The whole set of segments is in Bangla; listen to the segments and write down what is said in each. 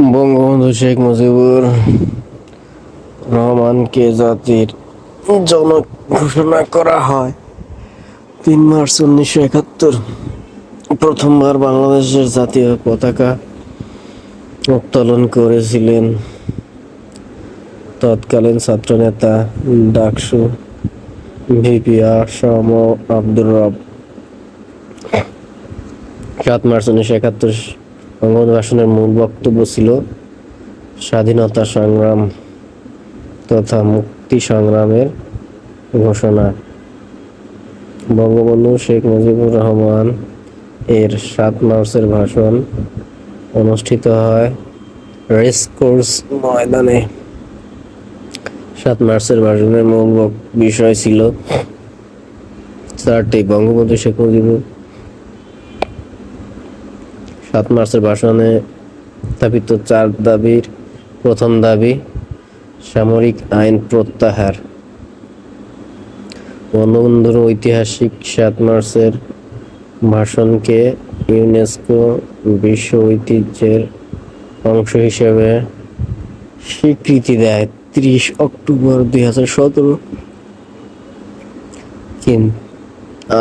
বঙ্গবন্ধু শেখ মুজিবুর রহমানকে জাতির জনক ঘোষণা করা হয় ৩ মার্চ ১৯৭১। প্রথমবার বাংলাদেশের জাতীয় পতাকা উত্তোলন করেছিলেন তৎকালীন ছাত্রনেতা ডাকসু ভিপি আসম আব্দুর রব। ৭ মার্চ ১৯৭১ বঙ্গবন্ধু ভাষণের মূল বক্তব্য ছিল স্বাধীনতা সংগ্রাম তথা মুক্তি সংগ্রামের ঘোষণা। বঙ্গবন্ধু শেখ মুজিবুর রহমান এর ৭ মার্চের ভাষণ অনুষ্ঠিত হয় রেসকোর্স ময়দানে। ৭ মার্চের ভাষণের মূল বিষয় ছিল ৪টি। বঙ্গবন্ধু শেখ মুজিবুর ৭ মার্চের ভাষণে উত্থাপিত ৪ দাবির প্রথম দাবি সামরিক আইন প্রত্যাহার। বঙ্গবন্ধুর ঐতিহাসিক ৭ মার্চের ভাষণকে ইউনেস্কো বিশ্ব ঐতিহ্যের অংশ হিসেবে স্বীকৃতি দেয় ৩০ অক্টোবর ২০১৭।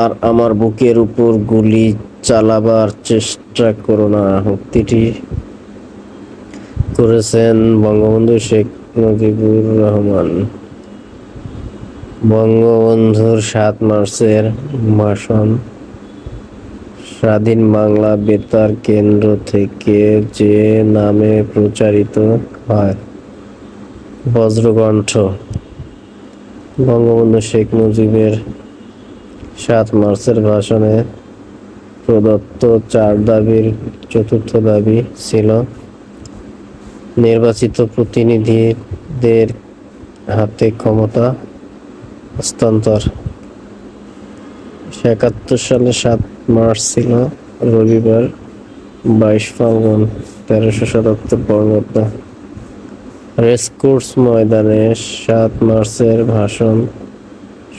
আর আমার বুকের উপর গুলি চালাবার চেষ্টা করো না উক্তিটি করেছেন বঙ্গবন্ধু শেখ মুজিবুর রহমান। বঙ্গবন্ধুর ৭ মার্চের ভাষণ স্বাধীন বাংলা বেতার কেন্দ্র থেকে যে নামে প্রচারিত হয়। বজ্রকণ্ঠ। বঙ্গবন্ধু শেখ মুজিবের ৭ মার্চের ভাষণে প্রদত্ত ৪ দাবির চতুর্থ দাবি ছিল নির্বাচিত প্রতিনিধিদের হাতে ক্ষমতা হস্তান্তর। ৭১ সালে ৭ মার্চ ছিল রবিবার ২২ ফাল্গুন ১৩৭৭ বঙ্গাব্দ। রেসকোর্স ময়দানে ৭ মার্চের ভাষণ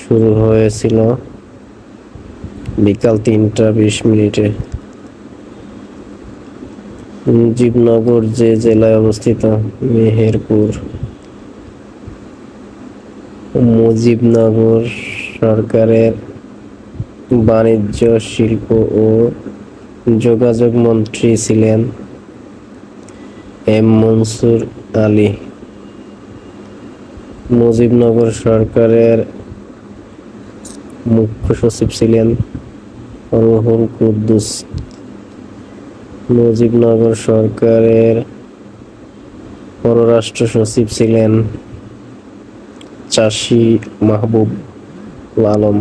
শুরু হয়েছিল বিকাল ৩টা ২০ মিনিটে। মুজিবনগর যে জেলায় অবস্থিত? মেহেরপুর। মুজিবনগর সরকারের বাণিজ্য, শিল্প ও যোগাযোগ মন্ত্রী ছিলেন এম মনসুর আলী। মুজিবনগর সরকারের মুখ্য সচিব ছিলেন রুহুল কুদ্দুস। মুজিবনগর সরকারের পররাষ্ট্র সচিব ছিলেন চাষী মাহবুব আলম।